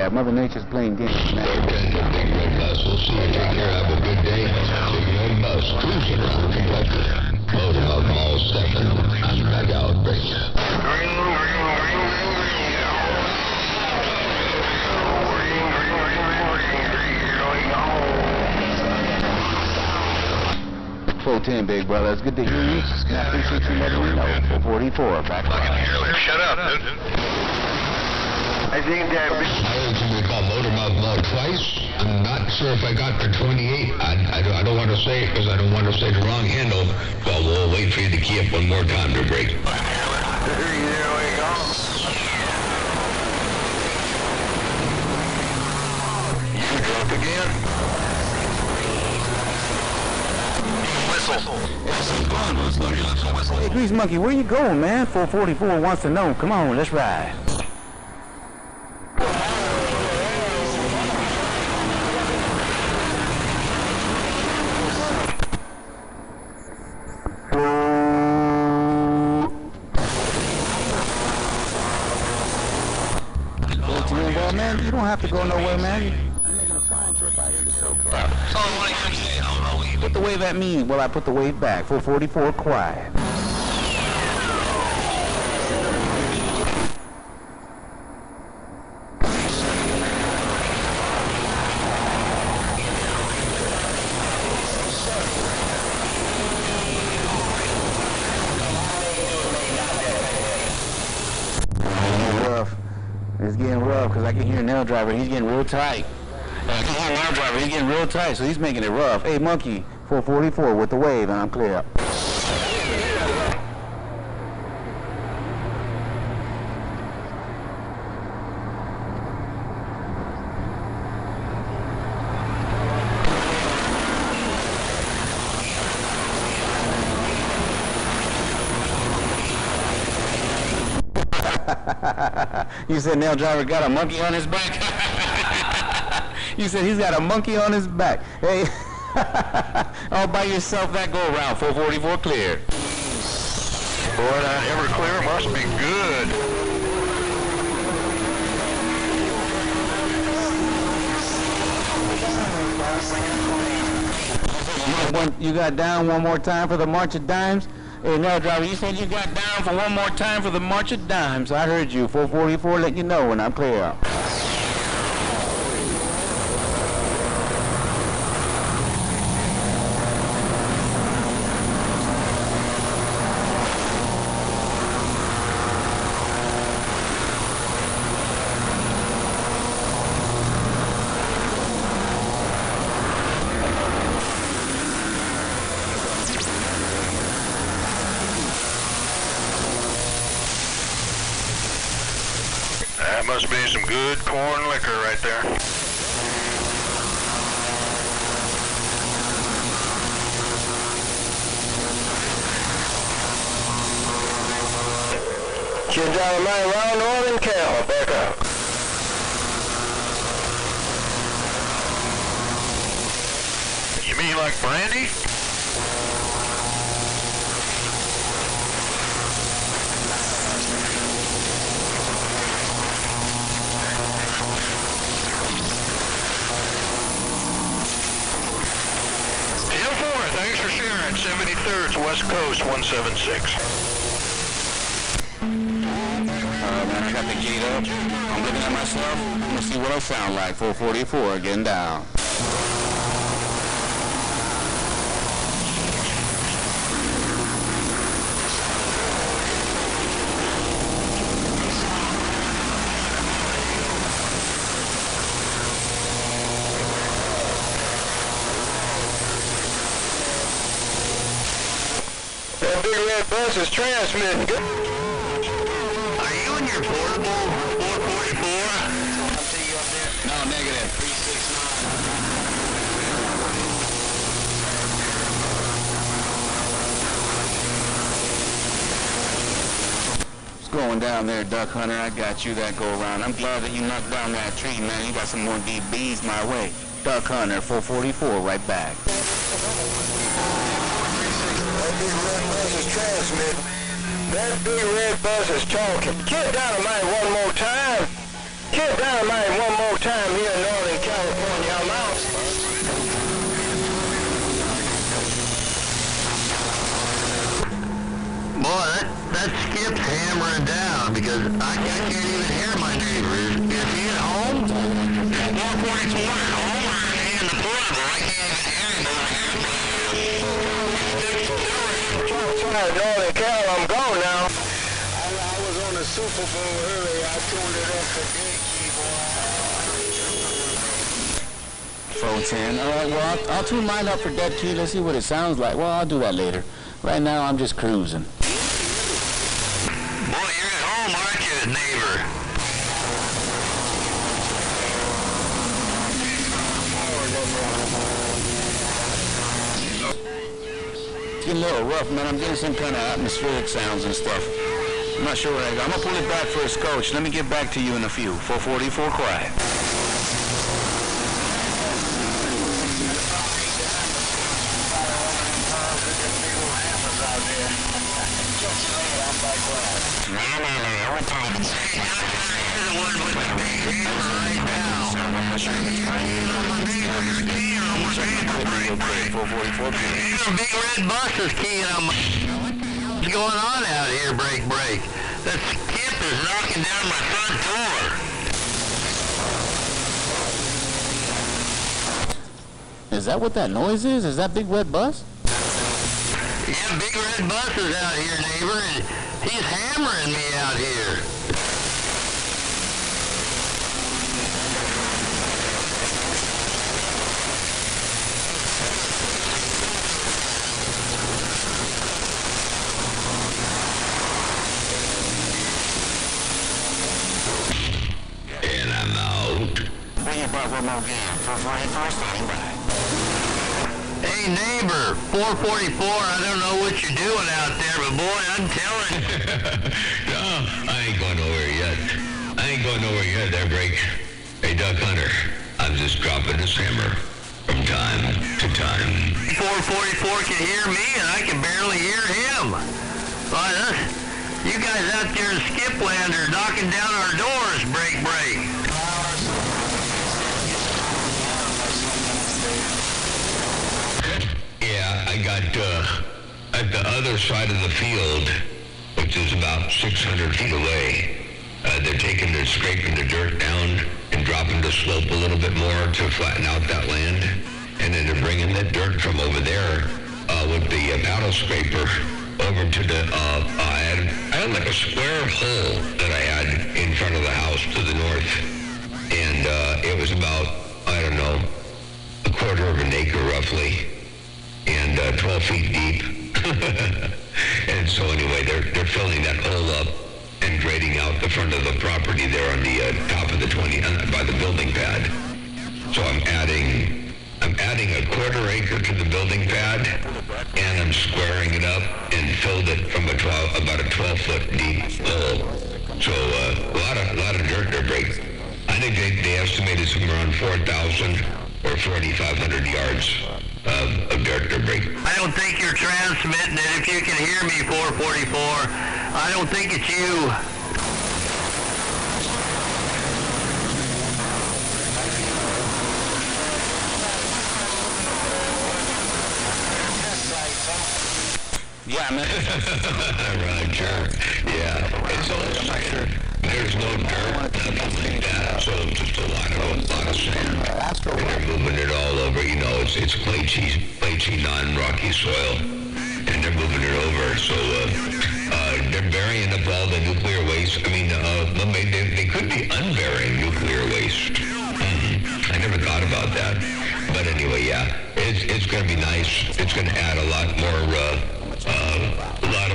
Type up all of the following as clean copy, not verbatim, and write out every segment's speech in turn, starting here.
bad. Mother Nature's playing games, man. Big red bus. We'll see you take care. Have a good day. Big red bus cruising around Kentucky. Loading up all second on back out break. Full 10, big brother. It's good to hear you. I appreciate you letting me know. 444, back live. Shut up, dude. I think that I heard somebody call Motormouth Mug twice. I'm not sure if I got to 28. I don't want to say it because I don't want to say the wrong handle. So we'll wait for you to key up one more time to break. There we go. You drunk again? Whistle. Hey, Grease Monkey, where you going, man? 444 wants to know. Come on, let's ride. Man, you don't have to go nowhere, man. Put the wave at me while I put the wave back. 444, quiet. It's getting rough because I can hear Nail Driver. He's getting real tight. I can hear Nail Driver. He's getting real tight, so he's making it rough. Hey, Monkey, 444 with the wave, and I'm clear. You said Nail Driver got a monkey on his back? You said he's got a monkey on his back. Hey, all by yourself that go around. 444 clear. Boy, that Everclear must be good. You got down one more time for the March of Dimes? Hey, Nail Driver, you said you got down for one more time for the March of Dimes. I heard you. 444, let you know when I'm clear. That must be some good corn liquor right there. Kid Dynamite, Round Northern Cal, back up. You mean like brandy? Thanks for sharing. 73rd West Coast 176. Man, I got the gate up. I'm looking at myself. I'm gonna see what I sound like. 444 getting down. That big red bus is transmitting. Are you in your portable 444? I'll see you up there. No, negative. 369. What's going down there, Duck Hunter? I got you that go around. I'm glad that you knocked down that tree, man. You got some more DBs my way. Duck Hunter, 444, right back. Big red bus is transmitting. That big red bus is talking. Kid Dynamite one more time. Skip Dynamite one more time here in Northern California. I'm out. Boy, that Skip's hammering down because I can't even hear my neighbor. Is he at home? 444 at home or is he in the portable? I can't even hear him. Northern Cal, I'm gone now. I was on the Super Bowl earlier. I tuned it up for Dead Key, boy. 410. All right, well, I'll tune mine up for Dead Key. Let's see what it sounds like. Well, I'll do that later. Right now, I'm just cruising. Boy, you're at home, aren't you, neighbor? It's getting a little rough, man. I'm getting some kind of atmospheric sounds and stuff. I'm not sure what I got. I'm going to pull it back for a scotch. Let me get back to you in a few. 444 quiet. Big red bus is keying on my... What's going on out here, break? That Skip is knocking down my front door. Is that what that noise is? Is that Big Red Bus? Yeah, Big Red Bus is out here, neighbor, and he's hammering me out here. And I'm out. Bring it back one more game. 444 standing by. Hey neighbor, 444, I don't know what you're doing out there, but boy, I'm telling you. No, I ain't going nowhere yet there, Break. Hey, Doug Hunter, I'm just dropping this hammer from time to time. 444 can hear me, and I can barely hear him. Why, you guys out there in Skipland are knocking down our doors, Break. Yeah, I got at the other side of the field, which is about 600 feet away. They're scraping the dirt down and dropping the slope a little bit more to flatten out that land. And then they're bringing that dirt from over there with the paddle scraper over to the, I had like a square hole that I had in front of the house to the north. And it was about, I don't know, a quarter of an acre roughly. And 12 feet deep. And so anyway, they're filling that hole up and grading out the front of the property there on the top of the 20 by the building pad. So I'm adding a quarter acre to the building pad, and I'm squaring it up and filled it from about a 12-foot deep hole. So a lot of dirt there, Break. I think they estimated somewhere around 4,000 or 4,500 yards of dirt to Break. I don't think you're transmitting it. If you can hear me, 444, I don't think it's you. Yeah, man. Roger. Yeah. It's all sand. There's no dirt, nothing like that. So just a lot of sand. And they're moving it all over. You know, it's clayey, non-rocky soil. And they're moving it over. So they're burying up all the nuclear waste. I mean, they could be unburying nuclear waste. I never thought about that. But anyway, yeah, it's going to be nice. It's going to add a lot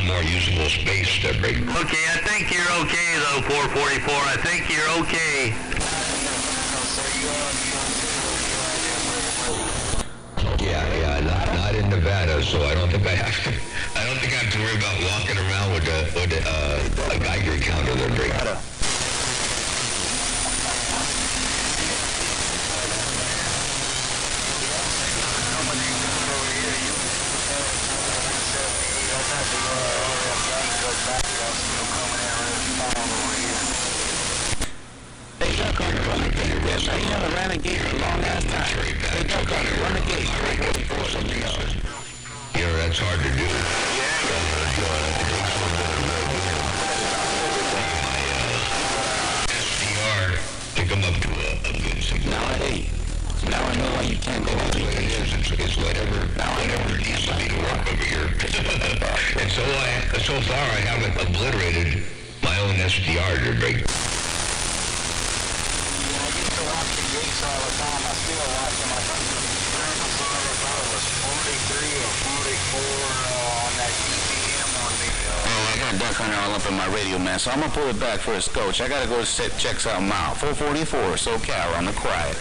more usable space to Break. Okay, I think you're okay though, 444. I think you're okay. Yeah, not in Nevada, so I don't think I have to worry about walking around with a Geiger counter there, Break. so far I haven't obliterated my own SDR to break. I used to watch the gates all the time. I still watch them. I think it was 43 or 44 on that DBM on the... Oh, I got Duck Hunter all up in my radio, man, so I'm going to pull it back for a coach. I got to go check something out. 444, SoCal on the quiet.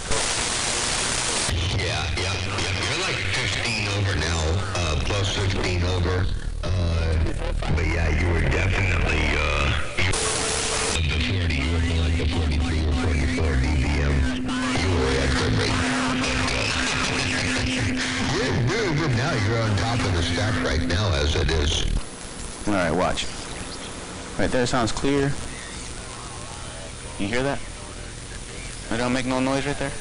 Yeah. You're like 15 over now, plus 15 over. But yeah, you were definitely, the 40, you were like the 43 or 44 DBM. You were at the rate. You're really good now. You're on top of the stack right now, as it is. All right, watch. Right there sounds clear. You hear that? It don't make no noise right there?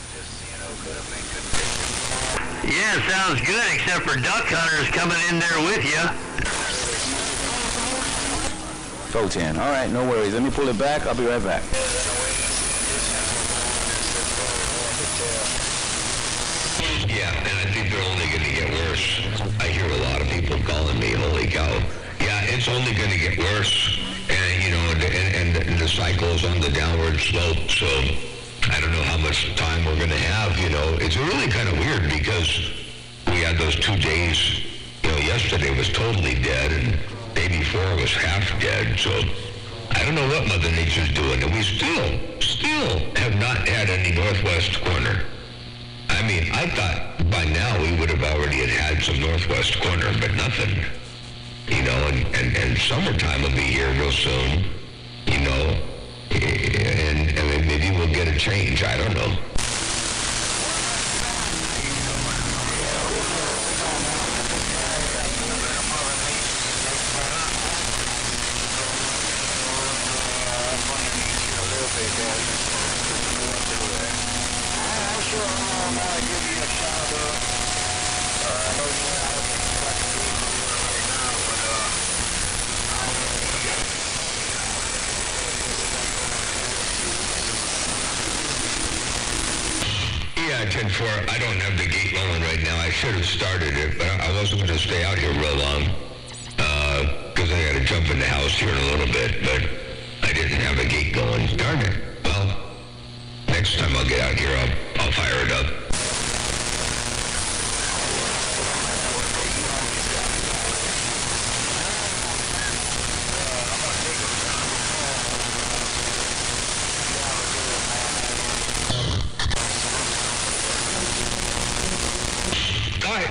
Yeah, sounds good, except for Duck Hunter's coming in there with you. 410. All right, no worries. Let me pull it back. I'll be right back. Yeah, and I think they're only going to get worse. I hear a lot of people calling me, holy cow. Yeah, it's only going to get worse. And, you know, and the cycle is on the downward slope. So I don't know how much time we're going to have, you know. It's really kind of weird because we had those 2 days. You know, yesterday was totally dead and day before was half dead. So I don't know what Mother Nature's doing. And we still have not had any northwest corner. I mean, I thought by now we would have already had some northwest corner, but nothing. You know, and summertime will be here real soon, you know, and maybe we'll get a change. I don't know. Yeah, 10-4. I don't have the gate rolling right now. I should have started it, but I wasn't going to stay out here real long because I got to jump in the house here in a little bit, but I didn't have a gate going. Darn it. Well, next time I'll get out here, I'll fire it up.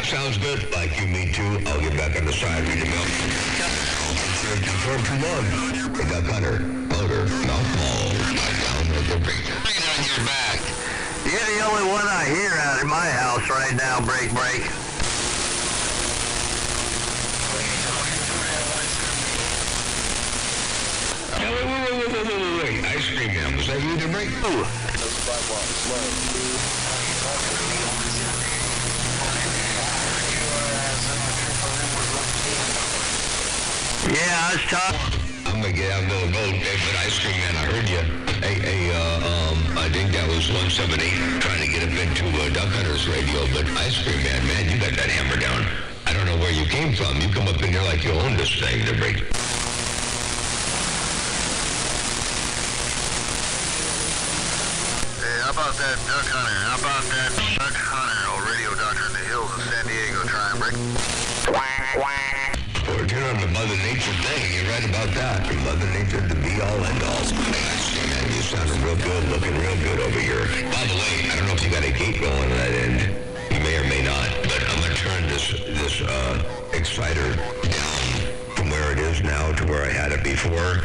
Sounds good. Like you, me too. I'll get back on the side, read the milk. For too long. The Duck Hunter, motor, mouthful, down with the brake. Bring it on your back. You're the only one I hear out in my house right now, break. Wait. Ice cream man, was that you to break? Ooh. Yeah, it's tough. I'm gonna get out of the boat, but Ice Cream Man, I heard you. Hey, I think that was 178 trying to get up into Duck Hunter's radio, but Ice Cream Man, you got that hammer down. I don't know where you came from. You come up in here like you own this thing to break. Hey, how about that Duck Hunter? How about that Duck Hunter or Radio Doctor in the Hills of San Diego trying to break? Or turn on the Mother Nature thing. You're right about that. Mother Nature, the be-all, end-all. Man, you sounding real good, looking real good over here. By the way, I don't know if you got a gate going on that end. You may or may not, but I'm going to turn this exciter down from where it is now to where I had it before.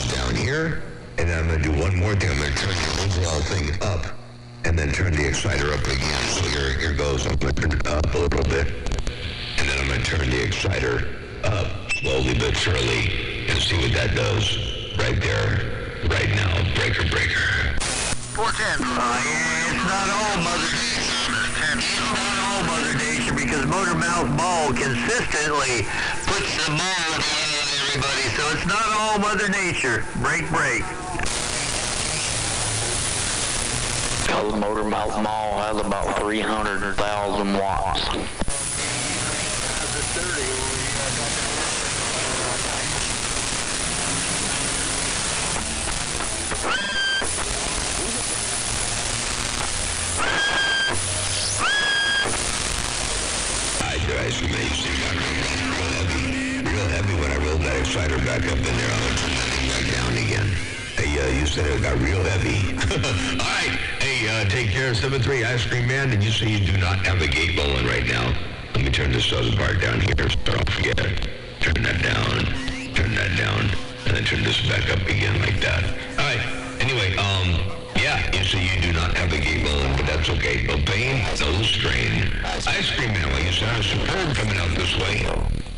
Down here. And then I'm going to do one more thing. I'm going to turn the overall thing up and then turn the exciter up again. So here goes. I'm going to turn it up a little bit. And then I'm going to turn the exciter up slowly but surely and see what that does right there, right now. Breaker. 410. Yeah, it's not all Mother Nature. It's not all Mother Nature because Motormouth Ball consistently puts the ball on everybody, so it's not all Mother Nature. Break. The Motormouth Mall has about 300,000 watts. back up in there. I'm going to turn that thing back down again. Hey, you said it got real heavy. All right. Hey, take care, 7-3 Ice Cream Man. And you say you do not have a gate rolling right now. Let me turn this other part down here so I don't forget. Turn that down, and then turn this back up again like that. All right. Anyway, yeah, you say you do not have a gate rolling, but that's okay. No pain, no strain. Ice Cream Man, well, you sound superb coming out this way.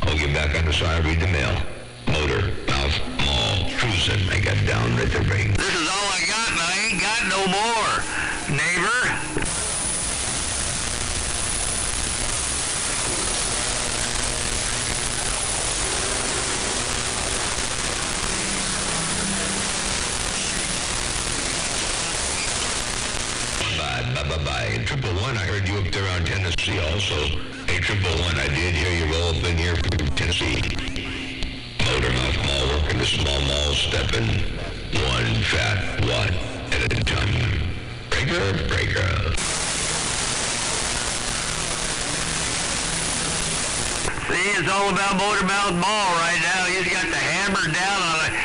I'll get back on the side, read the mail. Motor, Mouth, Mall, cruising. I got down right there, Ray. This is all I got, and I ain't got no more, neighbor. Bye. 111, I heard you up there on Tennessee also. Hey, 111, I did hear you roll up in here from Tennessee. Motormouth Mall working the small mall, stepping one fat watt at a time. Breaker. See, it's all about Motormouth Mall right now. He's got the hammer down on it.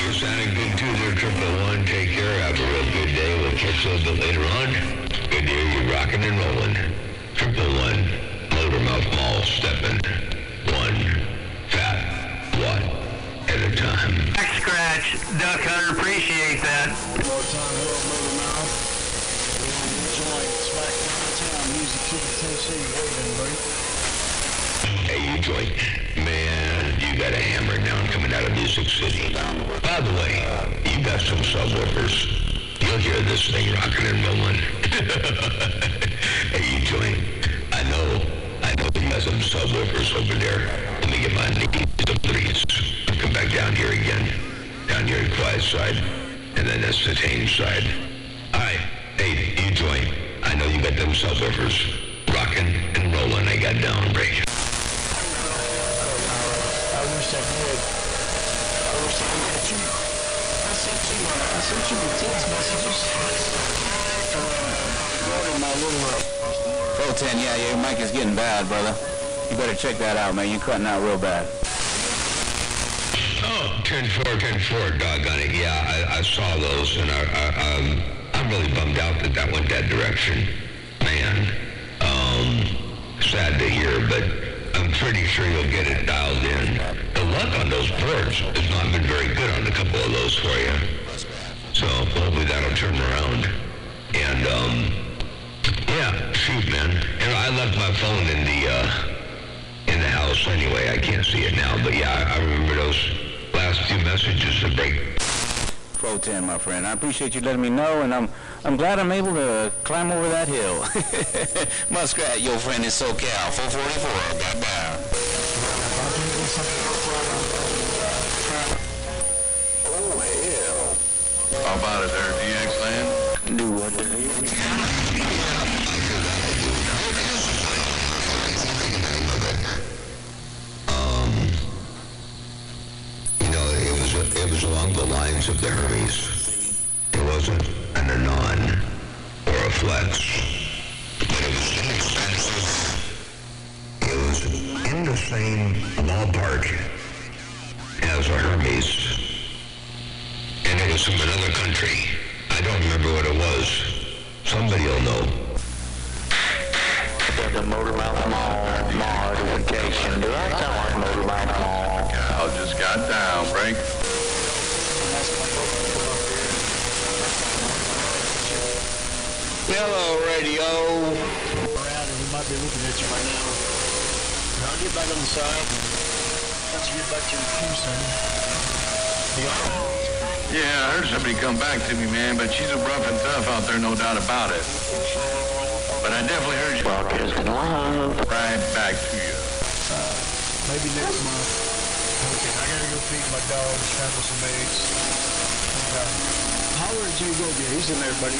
You're sounding good too there, 111. Take care. Have a real good day. We'll catch you a little bit later on. Good to hear you rocking and rolling. 111, Motormouth Mall, stepping one fat watt at a time. Back scratch, Duck Hunter, appreciate that. More time, hello, Motormouth. Joint, smack downtown, music to the Tennessee, waiting, buddy. Hey, you joint. Man, you got a hammer down coming out of Music City. By the way, you got some subwoofers. You'll hear this thing rocking and rolling. Hey, you joint. I know you got some subwoofers over there. Let me get my knees up, please. Come back down here again. Down here to Quiet side. And then that's the tame side. All right. Hey, you joint. I know you got them subwoofers. Rocking and rolling. I got down break. I wish I did. I wish I got you. I sent you the text messages. My little 410, yeah, your mic is getting bad, brother. You better check that out, man. You're cutting out real bad. Oh, 10-4, doggone it. Yeah, I saw those, and I'm really bummed out that went that direction. Man, sad to hear, but I'm pretty sure you'll get it dialed in. The luck on those ports has not been very good on a couple of those for you. So hopefully that'll turn around. And, yeah, shoot, man. You know, I left my phone in the house anyway. I can't see it now, but yeah, I remember those last few messages to break. 410, my friend. I appreciate you letting me know, and I'm glad I'm able to climb over that hill. Muskrat, your friend is SoCal. 444, got down. Oh, hell. How about it there, DX Land? Do what the hell? It was along the lines of the Hermes. It wasn't an Anon or a Flex, but it was inexpensive. It was in the same ballpark as a Hermes, and it was from another country. I don't remember what it was. Somebody will know. The Motormouth Mall modification. Do I sound like Motormouth Mall? Cal just got down, Frank. Hello, radio. around and we might be looking at you right now. I'll get back on the side. Once you get back to the queue, son. Be all right. Yeah, I heard somebody come back to me, man, but she's a rough and tough out there, no doubt about it. But I definitely heard you. Broadcasting live. Right back to you. Maybe next month. Okay, I gotta go feed my dog, scramble some eggs. Holler at Jay Robier. He's in there, buddy.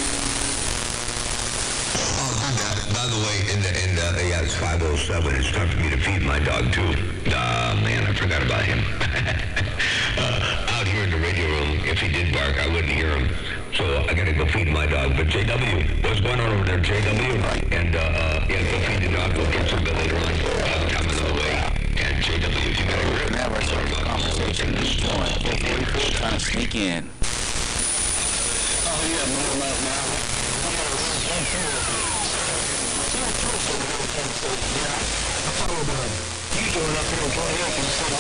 By the way, yeah, it's 5:07. It's time for me to feed my dog too. Man, I forgot about him. Out here in the radio room, if he did bark, I wouldn't hear him. So I gotta go feed my dog. But JW, what's going on over there, JW? And yeah, go feed the dog. We'll get some bit later on. Coming on the way. And JW, if you got a grip, sorry about conversation. weekend? Oh, yeah, Motor Mouth now. I followed you doing up here in 28 and said,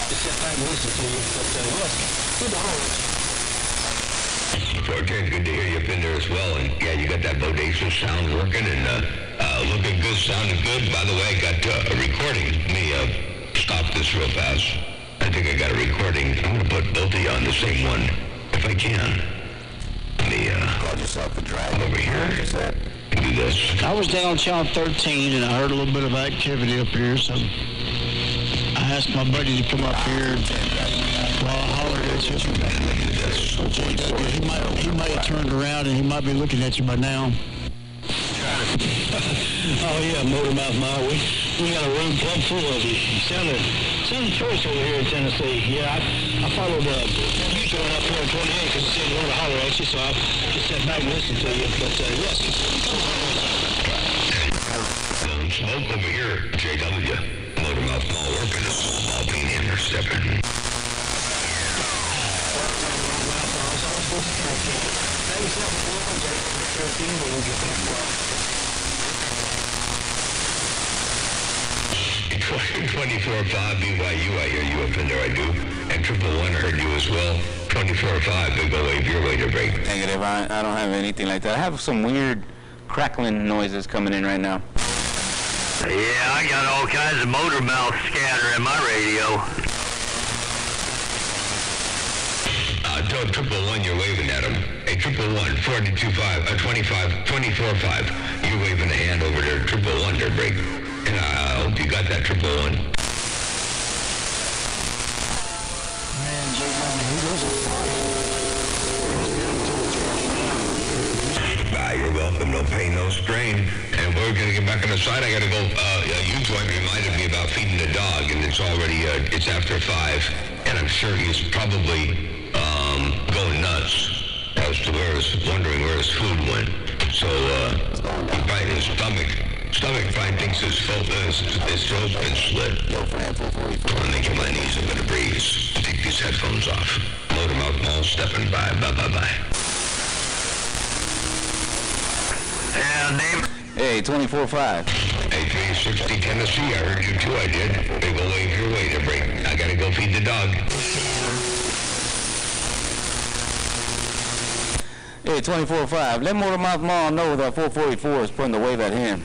just sit back and listen to you. But, yes, good to hold. George, good to hear you up in there as well. And yeah, you got that bodacious sound working and looking good, sounding good. By the way, I got a recording. Let me stop this real fast. I think I got a recording. I'm going to put both of you on the same one, if I can. Let me Called yourself a dragon. over here. Do this. I was down on channel 13 and I heard a little bit of activity up here, so I asked my buddy to come up here while I hollered at you. He might have turned around and he might be looking at you by now. Oh yeah, Motor Mouth Mile. We got a room plumb full of you. You sounded choice over here in Tennessee. Yeah, I followed you going up here in 28 because you said you wanted to holler at you, so I just sat back and listened to you. But yes. Smoke over here, JW. Motor Mouth Mall working. All being intercepted. Thanks. 24-5 BYU, I hear you up in there, I do. And 111 heard you as well. 24-5, big old wave your way to break. Negative. I don't have anything like that. I have some weird crackling noises coming in right now. Yeah, I got all kinds of motor mouth scatter in my radio. Tell 111 you're waving at him. Hey, 111, 425, 24-5. You're waving a hand over there, 111 there, break. And I hope you got that 111. Man, he doesn't. You're welcome, no pain, no strain. And we're going to get back on the side. I got to go, you joint reminded me about feeding the dog, and it's already, it's after 5. And I'm sure he's probably going nuts as to wondering where his food went. So, he probably, his stomach probably thinks his throat's been slit. I'm making my knees up in the breeze. Take these headphones off. Motor Mouth Mall stepping by. Bye. Yeah, name. Hey, 24-5. Hey, 360 Tennessee, I heard you too, I did. Big ol' wave your way to break. I gotta go feed the dog. Hey, 24-5. Let Motor Mouth Mall know that 444 is putting the wave at him.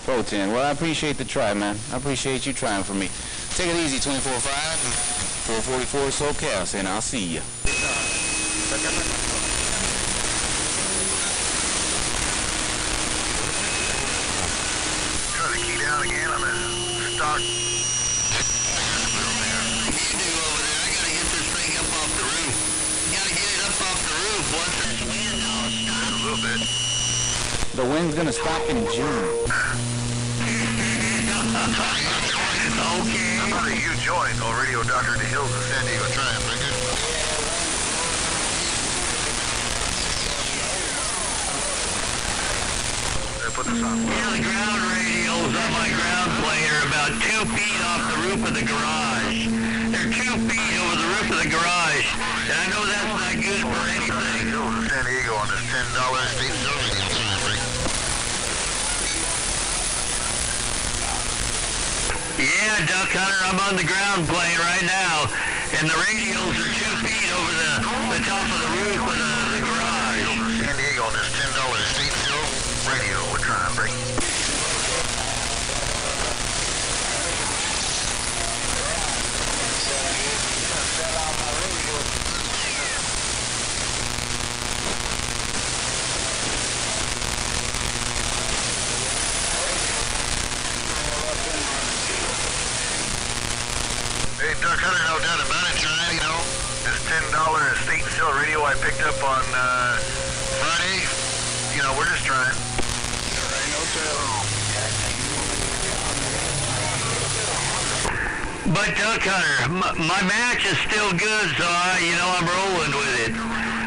Pro-10. Well, I appreciate the try, man. I appreciate you trying for me. Take it easy, 24-5. 444 SoCal, and I'll see you. Turn the key down again. I'm in stock. What do you do over there? I gotta get this thing up off the roof. Gotta get it up off the roof once this wind all stops. A little bit. The wind's gonna stop in June. Okay. How about a huge joint on Radio Dr. DeHills in San Diego Triumph, Rickard? Put this on. Yeah, the ground radios on my ground plane are about 2 feet off the roof of the garage. They're 2 feet over the roof of the garage. And I know that's not good for anything. San Diego on this $10 state service. Yeah, Duck Hunter, I'm on the ground plane right now, and the radios are 2 feet over the top of the roof of the garage. San Diego on this $10 state radio, we're trying to break. Hey, Duck Hunter, no doubt about it, trying, you know, this $10 estate sale radio I picked up on Friday, you know, we're just trying. You already know But Duck Hunter, my match is still good, so I'm rolling with it.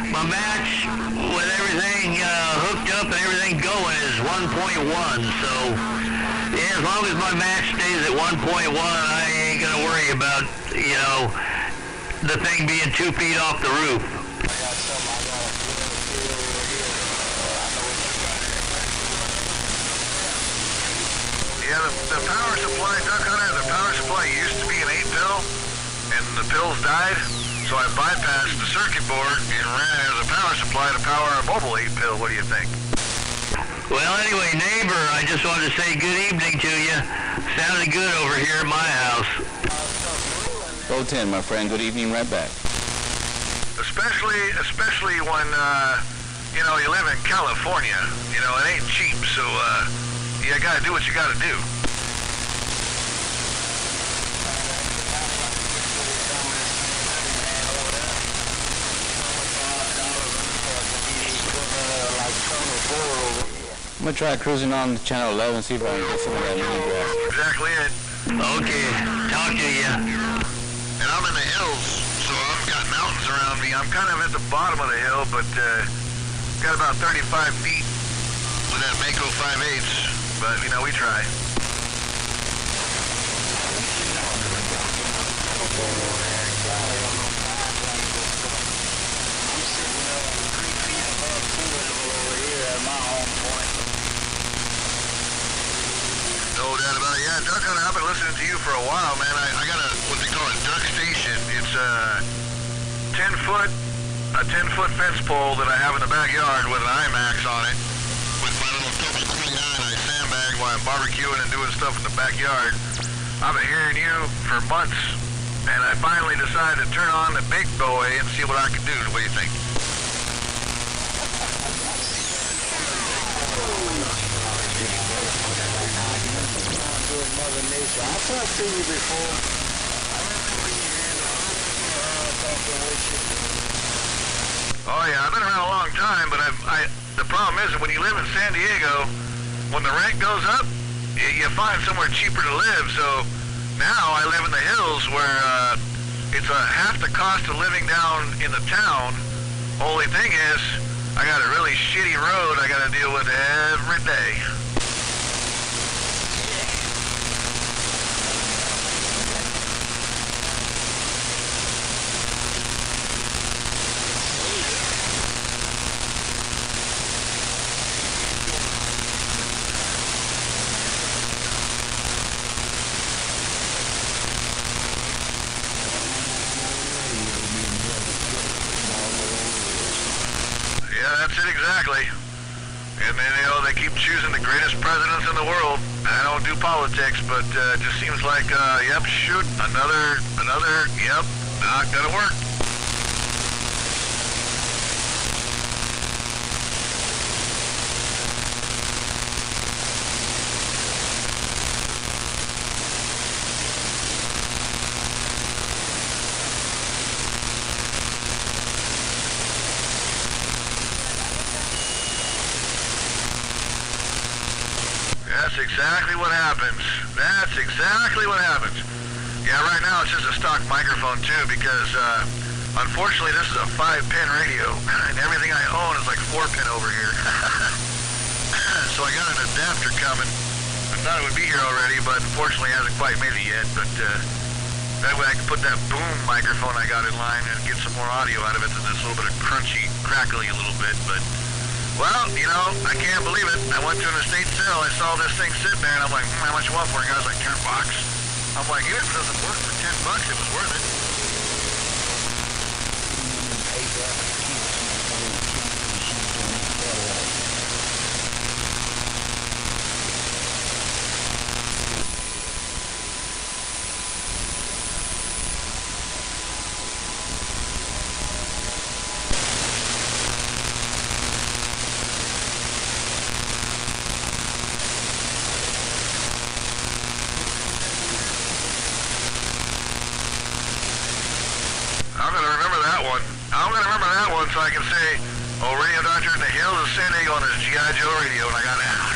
My match, with everything hooked up and everything going, is 1.1. So, yeah, as long as my match stays at 1.1, I ain't gonna worry about, the thing being 2 feet off the roof. Yeah, the power supply, Duck Hunter, the power supply used to be an 8-pill, and the pills died, so I bypassed the circuit board and ran it as a power supply to power a mobile 8-pill. What do you think? Well, anyway, neighbor, I just wanted to say good evening to you. Sounded good over here at my house. Go 10, my friend. Good evening, right back. Especially when, you live in California. It ain't cheap, so, you gotta do what you gotta do. I'm gonna try cruising on the channel 11, see if I can get some of that money grass. Exactly it. Okay, talk to you. And I'm in the hills, so I've got mountains around me. I'm kind of at the bottom of the hill, but got about 35 feet with that Mako 5/8. But, we try. No doubt about it. Yeah, Duck Hunter, I've been listening to you for a while, man. I got what they call a duck station. It's a 10-foot fence pole that I have in the backyard with an IMAX on it. With my little Toby 29, I sandbag while I'm barbecuing and doing stuff in the backyard. I've been hearing you for months, and I finally decided to turn on the big boy and see what I could do. What do you think? I talked to you before. Oh yeah, I've been around a long time, but the problem is that when you live in San Diego, when the rent goes up, you find somewhere cheaper to live. So now I live in the hills where it's half the cost of living down in the town. Only thing is, I got a really shitty road I got to deal with every day. Exactly. And then, they keep choosing the greatest presidents in the world. I don't do politics, but it just seems like, yep, shoot, another, yep, not gonna work. That's exactly what happens. That's exactly what happens. Yeah, right now it's just a stock microphone too, because unfortunately this is a 5-pin radio, and everything I own is like 4-pin over here. So I got an adapter coming. I thought it would be here already, but unfortunately it hasn't quite made it yet. But that way I can put that boom microphone I got in line and get some more audio out of it than this little bit of crunchy, crackly a little bit. But well, I can't believe it. I went to an estate sale. I saw this thing sitting there, and I'm like, how much you want for it? And the guy's like, $10. I'm like, even if it doesn't work for $10, it was worth it. So I can say, Radio Doctor in the Hills of San Diego on his G.I. Joe radio, and I got out.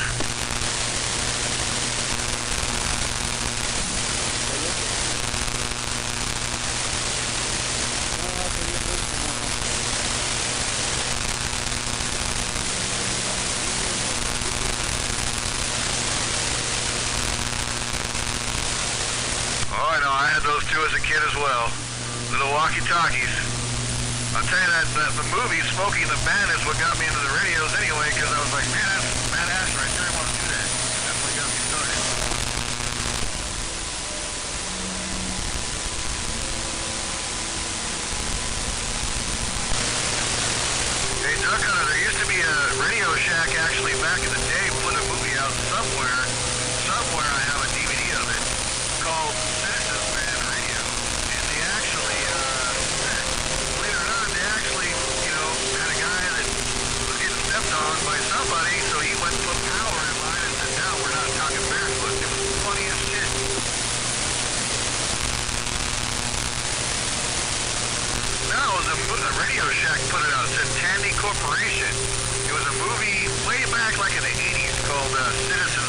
had those two as a kid as well. Little walkie-talkies. I'll tell you that the movie Smokey and the Bandit is what got me into the radios anyway, because I was like, man, that's badass right there. I want to do that. That's what got me started. Hey, Duck Hunter, there used to be a Radio Shack actually back in the day, put a movie out somewhere. Somewhere I have a DVD of it called Citizens Band Radio. And they actually, believe it or not, they actually, had a guy that was getting stepped on by somebody, so he went and put power in line and said, no, we're not talking barefoot. It was funny as shit. No, it was a Radio Shack put it out. It said Tandy Corporation. It was a movie way back like in the 80s called Citizens